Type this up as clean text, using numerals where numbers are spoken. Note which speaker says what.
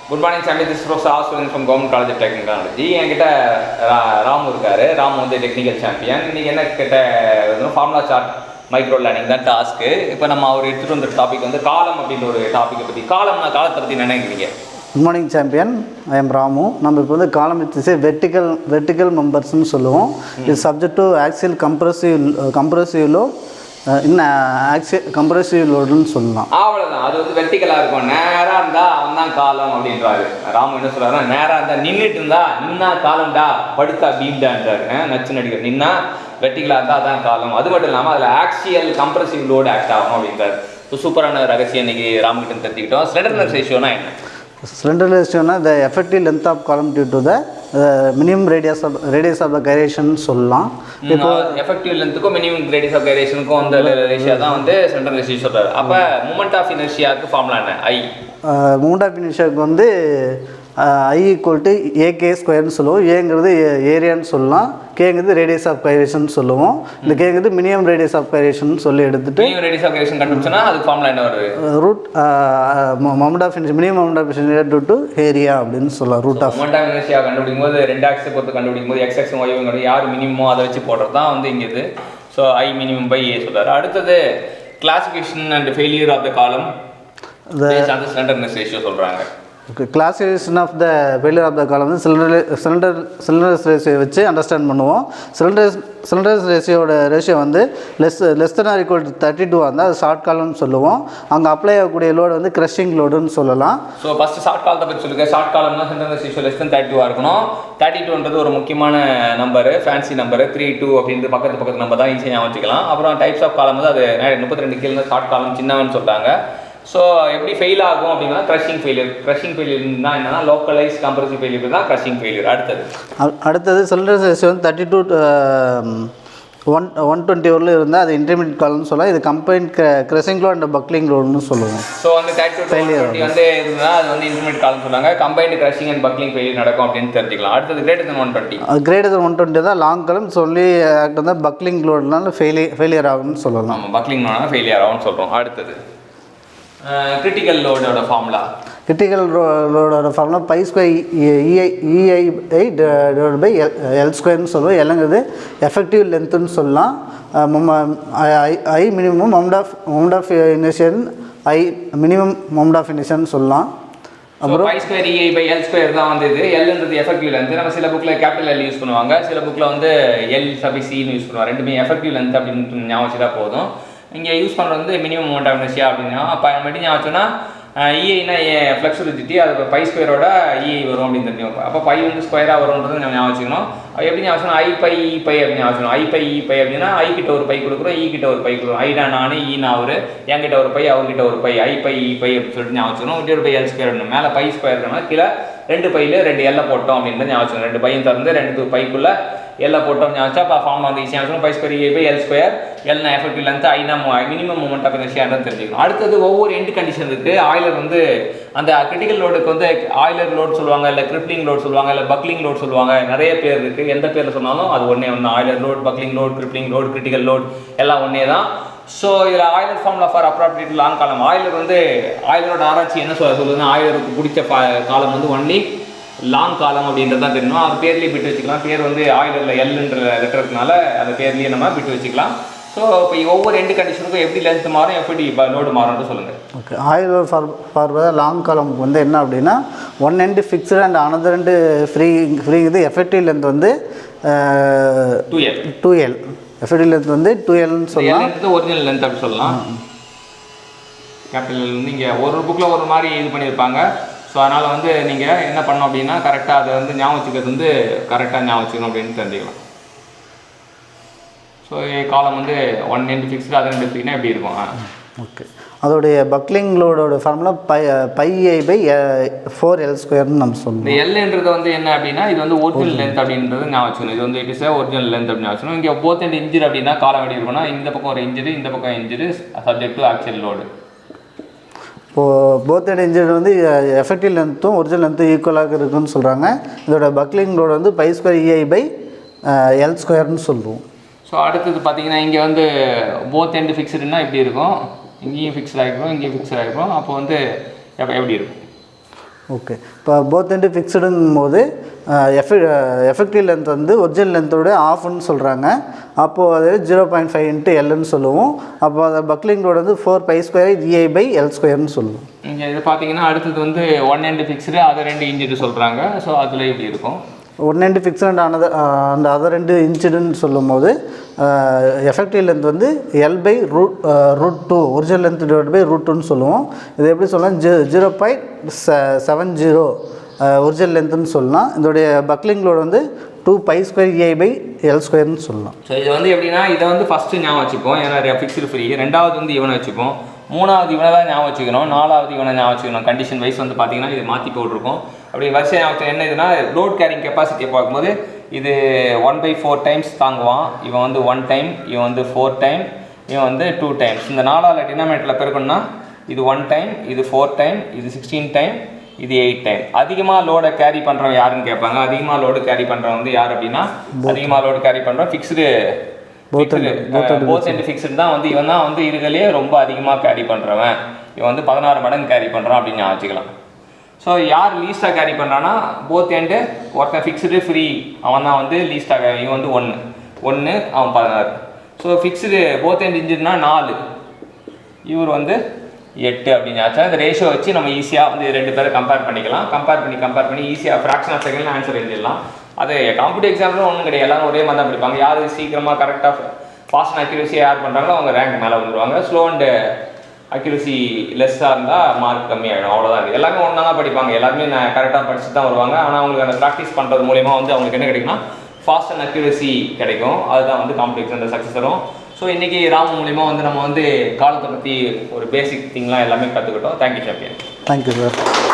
Speaker 1: Good morning Sami, this professor Aswin from government college of technology. என்கிட்ட ராமு இருக்காரு. ராமு வந்து டெக்னிக்கல் சாம்பியன். இன்னைக்கு என்ன கிட்ட ஃபார்முலா சார்ட் மைக்ரோ லேர்னிங் தான் டாஸ்க்கு. இப்போ நம்ம அவர் எடுத்துகிட்டு வந்த டாபிக் வந்து காலம் அப்படின்ற ஒரு டாப்பிக்கை பற்றி. காலம்னா காலத்தை பற்றி நினைக்கிறீங்க?
Speaker 2: Good morning champion, I am Ramu. நம்ம இப்போ வந்து காலம் இட்ஸ் வெர்டிக்கல் மெம்பர்ஸ்னு சொல்லுவோம். இது subject to axial compressive load compressive லோடுன்னு சொல்லலாம்.
Speaker 1: அவ்வளோதான். அது வந்து வெர்டிக்கலாக இருக்கும். நேராக இருந்தால் அவன் தான் காலம் அப்படின்றாரு. ராமு என்ன சொல்கிறாருன்னா, நேராக இருந்தால் நின்றுட்டு இருந்தா நின்னா காலம்டா, படுத்தா பீம்டான்றாரு. நச்சு நடிகர் நின்னா வெர்டிக்கலாக இருந்தால் அதான் காலம். அது மட்டும் இல்லாமல் அதில் ஆக்சியல் கம்ப்ரசிவ் லோடு ஆக்ட் ஆகும் அப்படின்றாரு. சூப்பரான ரகசியம் இன்னைக்கு ராமுகிட்ட தெரிஞ்சுக்கிட்டோம். ஸ்லெண்டர்னஸ் ரேஷியோனா என்ன?
Speaker 2: Slenderness ratio is the effective length of column due to the minimum radius of the gyration சொல்லலாம்.
Speaker 1: இப்போ effective lengthக்கும் minimum radius of gyrationக்கும் அந்த ரேஷியோ தான் வந்து slenderness ratio சொல்றாரு. அப்ப moment of inertiaக்கு ஃபார்முலா என்ன? I
Speaker 2: moment of inertiaக்கு வந்து I equal to AK ஸ்கொயர்னு சொல்லுவோம். ஏங்கிறது ஏரியான்னு சொல்லலாம், கேங்கிறது ரேடியஸ் ஆஃப் கைரேஷன் சொல்லுவோம். இந்த கேங்கிறது மினிமம் ரேடியஸ் ஆஃப் கைரேஷன் சொல்லி எடுத்துட்டு
Speaker 1: மினிமம் ரேடியஸ் ஆஃப் கைரேஷன் கண்டுபிடிச்சோன்னா அது ஃபார்முலா என்ன வருது?
Speaker 2: Root moment of inertia, minimum moment of inertia due to area அப்படின்னு சொல்லலாம். Root of
Speaker 1: moment of inertia கண்டுபிடிக்கும் போது ரெண்டு ஆக்ஸை பொறுத்து கண்டுபிடிக்கும் போது எக்ஸ் ஆக்ஸும் ஒய் ஆக்ஸும் யார் மினிமமோ அதை வச்சு போடுறது தான் வந்து இங்கே இது. So I minimum by A சொல்கிறார். அடுத்தது classification and failure of the column அந்த ஸ்லெண்டர்னஸ் ரேஷியோ சொல்கிறாங்க.
Speaker 2: Classification of the failure of the column வந்து சிலிண்டர்ஸ் ரேஷியோ வச்சு அண்டர்ஸ்டாண்ட் பண்ணுவோம். சிலிண்டர்ஸ் ரேஷியோ வந்து less than or equal to 32 இருந்தால் அது ஷார்ட் காலம்னு சொல்லுவோம். அங்கே அப்ளை ஆகக்கூடிய லோடு வந்து க்ரஷிங் லோடுன்னு சொல்லலாம்.
Speaker 1: ஸோ ஃபஸ்ட்டு ஷார்ட் காலத்தை பற்றி சொல்லுங்கள். ஷார்ட் காலம்னா சிலிண்டர்ஸ் ரேஷியோ லெஸ் தென் 32 இருக்கணும். 32ன்றது ஒரு முக்கியமான நம்பரு, ஃபேன்சி நம்பரு. 3-2 அப்படின்றது பக்கத்து நம்பர் தான், ஈஸியாக வச்சுக்கலாம். அப்புறம் டைப்ஸ் ஆஃப் காலம் வந்து அது 32 கீழே ஷார்ட் காலம் சின்னவன்னு சொல்கிறாங்க. ஸோ எப்படி ஃபெயில் ஆகும் அப்படின்னா க்ரஷிங் ஃபெயிலியர்னா என்னன்னா லோக்கலைஸ் கம்ப்ரசிவ் ஃபெயிலியர் தான் க்ரஷிங் ஃபெயிலியர். அடுத்தது
Speaker 2: சிலிண்டர்ஸ் ரேஷியோ வந்து 32 to 120 வரல இருந்தால் அது இன்டர்மீடியட் காலம்னு சொல்லலாம். இது combined crushing load and buckling லோடுன்னு சொல்லுவோம்.
Speaker 1: ஸோ வந்து 32 வந்து இருந்தால் அது வந்து இன்டர்மீடியட் காலம் சொல்லுவாங்க. Combined crushing and buckling failure நடக்கும் அப்படின்னு தெரிஞ்சுக்கலாம். அடுத்தது கிரேட்டர் தென் 120.
Speaker 2: அது கிரேட்டர் தென் 120 தான் லாங் காலம் சொல்லி ஆக்ட் வந்து பக்லிங் லோடுனால ஃபெயிலியர் ஆகும்னு சொல்லலாம்.
Speaker 1: ஆமாம், பக்லிங் லோடுனால ஃபெயிலியர் ஆகும்னு சொல்கிறோம். அடுத்தது கிரிட்டிக்கல் லோடோட ஃபார்முலா.
Speaker 2: கிரிட்டிக்கல் லோடோட formula pi square EI divide by L ஸ்கொயர்னு சொல்லுவோம். எல்லுங்கிறது எஃபெக்டிவ் லென்த்துன்னு சொல்லலாம். ஐ மினிமம் மொமெண்ட் ஆஃப் இனர்ஷியன், ஐ மினிமம் மொமெண்ட் ஆஃப் இனர்ஷியன் சொல்லலாம்.
Speaker 1: அப்புறம் pi square EI by L square தான் வந்து இது. எல்ன்றது எஃபெக்டிவ் லென்த். நம்ம சில புக்கில் கேபிட்டல் L யூஸ் பண்ணுவாங்க, சில புக்கில் வந்து L(C)ன்னு யூஸ் பண்ணுவாங்க. ரெண்டுமே எஃபெக்டிவ் லென்த் அப்படின்னு ஞாபகம் வச்சுட்டா போதும். இங்கே யூஸ் பண்ணுறது வந்து மினிமம் மொமெண்ட் ஆஃப் இனர்ஷியா அப்படின்னா அப்போ மட்டும் ஞாபகம் வச்சோன்னா EIனா ஃப்ளெக்சிபிலிட்டி, அது பை ஸ்கொயரோட EI வரும் அப்படின்னு தெரியும். அப்போ பை வந்து ஸ்கொயராக வரும்ன்றது நம்ம ஞாபகம் வச்சுக்கணும். எப்படி ஞாபகம் வச்சுக்கணும்? I பை E பை அப்படின்னு ஞாபகம் வச்சுக்கணும். I பை E பை அப்படின்னா I கிட்ட ஒரு பை கொடுக்குறோம், E கிட்ட ஒரு பை கொடுக்குறோம். ஐடா நான், ஈனா அவர், என்கிட்ட ஒரு பை, அவர்கிட்ட ஒரு by. I by E by அப்படின்னு சொல்லிட்டு ஞாபகம் வச்சுக்கணும். ஒரு பை L ஸ்கொயர் வேணும். மேலே பை ஸ்கொயர் இருக்கணும், கீழே 2 பையில் 2 எல்லை போட்டோம் அப்படின்னு ஞாபகம் வச்சுக்கணும். 2 பையும் திறந்து 2 பைக்குள்ளே எல்லாம் போட்டோம் ஞாபகம். அப்போ ஃபார்ம் வந்து ஈஸியாக வச்சுக்கணும். Pi square EI by L square. எல்னா எஃபெக்டிவ் லென்த், ஐனா மினிமம் மொமெண்ட் ஆஃப் இனர்ஷியான்னு தெரிஞ்சுக்கணும். அடுத்தது ஒவ்வொரு எண்டு கண்டிஷன் இருக்குது. ஆயிலர் வந்து அந்த கிரிட்டிக்கல் லோடுக்கு வந்து ஆயிலர் லோட் சொல்லுவாங்க, இல்லை கிரிப்ளிங் லோட் சொல்லுவாங்க, இல்லை பக்லிங் லோட் சொல்லுவாங்க. நிறைய பேர் இருக்குது. எந்த பேரில் சொன்னாலும் அது ஒன்றே ஒன்று. Euler load, buckling load, crippling load, critical load எல்லாம் ஒன்றே தான். ஸோ இதில் Euler formula for appropriate long காலம். ஆயிலர் வந்து ஆயிலரோட ஆராய்ச்சி என்ன சொல்லுதுன்னா, ஆயிலருக்கு பிடிச்ச காலம் வந்து ஒன்லி லாங் காலம் அப்படின்றது தான் தெரியணும். அது பேர்லேயே பிட்டு வச்சுக்கலாம். பேர் வந்து ஆயிலரில் எல்ன்ற லெட்டர் இருக்கனால அந்த பேர்லேயே நம்ம பிட்டு வச்சுக்கலாம். ஸோ இப்போ ஒவ்வொரு எண்டு கண்டிஷனுக்கும் எப்படி லென்த் மாறும், எப்படி லோடு மாறும்னு சொல்லுங்கள்.
Speaker 2: ஓகே, ஆயிலர் ஃபார் லாங் காலம் வந்து என்ன அப்படின்னா one end fixed and another end ஃப்ரீங்கிறது எஃபெக்டிவ் லென்த் வந்து 2L. எஃபெக்டிவ் லென்த் வந்து 2Lன்னு சொல்லலாம்.
Speaker 1: ஒரிஜினல் லென்த் அப்படி சொல்லலாம். கேபிட்டல் வந்து இங்கே ஒரு புக்கில் ஒரு மாதிரி இது பண்ணியிருப்பாங்க. ஸோ அதனால் வந்து நீங்கள் என்ன பண்ணணும் அப்படின்னா கரெக்டாக அதை வந்து ஞாபகம் வச்சுக்கிறது வந்து கரெக்டாக ஞாபகம் வச்சுக்கணும் அப்படின்னு தெரிஞ்சுக்கலாம். ஸோ காலம் வந்து 1 எண்டு ஃபிக்ஸ்டு, அது 2 ஃப்ரீனா எப்படி இருக்கும்?
Speaker 2: ஓகே, அதோடைய பக்லிங் லோடோட formula pi EI by 4L ஸ்கொயர்னு நம்ம சொல்லணும்.
Speaker 1: இந்த எல்ன்றது வந்து என்ன அப்படின்னா இது வந்து ஒரிஜினல் லென்த் அப்படின்றது ஞாபகம் வச்சுக்கணும். இது வந்து இட் இஸ் ஒரிஜினல் லென்த் அப்படின்னு வச்சுக்கணும். இங்கே போத் எண்ட் இன்ஜின் அப்படின்னா காலம் எப்படி இருக்குன்னா இந்த பக்கம் ஒரு இன்ஜின், இந்த பக்கம் hinged, subject to actual load.
Speaker 2: இப்போது போத் எண்ட் இன்ஜின் வந்து எஃபெக்டிவ் லென்த்தும் ஒரிஜினல் லென்த்தும் ஈக்குவலாக இருக்குதுன்னு சொல்கிறாங்க. இதோட பக்லிங் லோடு வந்து pi square EI by L ஸ்கொயர்னு சொல்லுவோம்.
Speaker 1: ஸோ அடுத்தது பார்த்தீங்கன்னா இங்கே வந்து போத் எண்டு ஃபிக்ஸ்டுன்னா இப்படி இருக்கும். இங்கேயும் ஃபிக்ஸ்ட் ஆகிருக்கும், இங்கேயும் ஃபிக்ஸ்ட் ஆகிருக்கும். அப்போ வந்து எப்படி இருக்கும்?
Speaker 2: ஓகே. இப்போ போத் எண்டு ஃபிக்ஸ்டுங்கும் போது எஃபெக்டிவ் லென்த் வந்து ஒரிஜினல் லென்த்தோட ஆஃப்னு சொல்கிறாங்க. அப்போது அது 0.5 × Lன்னு சொல்லுவோம். அப்போ அதை பக்லிங் லோடு வந்து 4π² EI/L² சொல்லுவோம்.
Speaker 1: இங்கே இது பார்த்தீங்கன்னா அடுத்தது வந்து 1 end ஃபிக்ஸ்டு, அதை 2 இன்ச்சுன்னு சொல்கிறாங்க. ஸோ அதில் இப்படி இருக்கும்.
Speaker 2: 1 end ஃபிக்ஸ்டு ஆனது அந்த அதை 2 இன்ச்சுன்னு சொல்லும் போது எஃபெக்டிவ் லென்த் வந்து L/√2 ஒரிஜினல் லென்த் /√2ன்னு சொல்லுவோம். இது எப்படி சொல்லலாம், 0.70 ஒரிஜினல் லென்த்துன்னு சொல்லலாம். இதோடைய பக்லிங் லோடு வந்து 2π² EI/L² சொல்லலாம்.
Speaker 1: ஸோ இது வந்து எப்படின்னா, இதை வந்து ஃபஸ்ட்டு ஞாபகம் வச்சுப்போம், ஏன்னா ஃபிக்ஸ்டு ஃப்ரீ. ரெண்டாவது வந்து இவனை வச்சுப்போம், மூணாவது இவனை தான் ஞாபகம் வச்சுக்கணும், நாலாவது இவனை ஞாபகம் வச்சுக்கணும். கண்டிஷன் வைஸ் வந்து பார்த்தீங்கன்னா இது மாற்றி போட்டிருக்கோம். அப்படி வரிசை ஞாபகம் என்ன இதுனா, லோட் கேரிங் கெப்பாசிட்டியை பார்க்கும்போது இது 1/4 டைம்ஸ் தாங்குவான். இவன் வந்து 1 டைம், இவன் வந்து 4 டைம், இவன் வந்து 2 டைம்ஸ். இந்த 4ஆல் டினாமினேட்டரில் பெருக்கணும்னா இது 1 டைம், இது 4 டைம், இது 16 டைம், இது 8 டைம். அதிகமாக லோடை கேரி பண்ணுறவன் யாருன்னு கேட்பாங்க. அதிகமாக லோடு கேரி பண்ணுறவன் வந்து யார் அப்படின்னா, அதிகமாக லோடு கேரி பண்ணுறோம் ஃபிக்ஸ்டு போத் எண்டு ஃபிக்ஸ்டு தான் வந்து இவன் தான் வந்து இதுலேயே ரொம்ப அதிகமாக கேரி பண்ணுறவன். இவன் வந்து 16 மடங்கு கேரி பண்ணுறான் அப்படின்னு வச்சுக்கலாம். ஸோ யார் லீஸ்ட்டாக கேரி பண்ணுறான்னா, போத் எண்டு ஒருத்தன் ஃபிக்ஸ்டு ஃப்ரீ அவன் தான் வந்து லீஸ்ட்டாக. இவன் வந்து 1 அவன் 16. ஸோ ஃபிக்ஸ்டு போத் எண்டு இன்ஜின்னா 4, இவர் வந்து 8 அப்படின்னு ஆச்சா. இந்த ரேஷியோ வச்சு நம்ம ஈஸியாக வந்து 2 பேரை கம்பேர் பண்ணிக்கலாம். கம்பேர் பண்ணி ஈஸியாக ஃப்ராக்ஷன் ஆஃப் செகண்டில் ஆன்சர் எழுதிடலாம். அது காம்படிட்டிவ் எக்ஸாம்பிள் ஒன்றும் கிடையாது, எல்லாரும் ஒரே மாதிரி தான் படிப்பாங்க. யார் சீக்கிரமாக கரெக்டாக ஃபாஸ்ட் அண்ட் அக்யூரஸியாக யார் பண்ணுறாங்களோ அவங்க ரேங்க் மேலே வந்துடுவாங்க. ஸ்லோ அண்டு அக்யூரஸி லெஸ்ஸாக இருந்தால் மார்க் கம்மியாகிடும். அவ்வளோதான். இது எல்லாமே ஒன்றா தான் படிப்பாங்க, எல்லாருமே நான் கரெக்டாக படிச்சு தான் வருவாங்க. ஆனால் அவங்களுக்கு அந்த ப்ராக்டிஸ் பண்ணுறது மூலிமா வந்து அவங்களுக்கு என்ன கிடைக்குன்னா, ஃபாஸ்ட் அண்ட் அக்யூரஸி கிடைக்கும். அதுதான் வந்து காம்படிட்டிவ் எக்ஸாமில் சக்ஸஸ் வரும். ஸோ இன்றைக்கி ராம் மூலிமா வந்து நம்ம வந்து காலத்தை பற்றி ஒரு பேசிக் திங்லாம் எல்லாமே கற்றுக்கிட்டோம். Thank you champion.
Speaker 2: Thank you sir.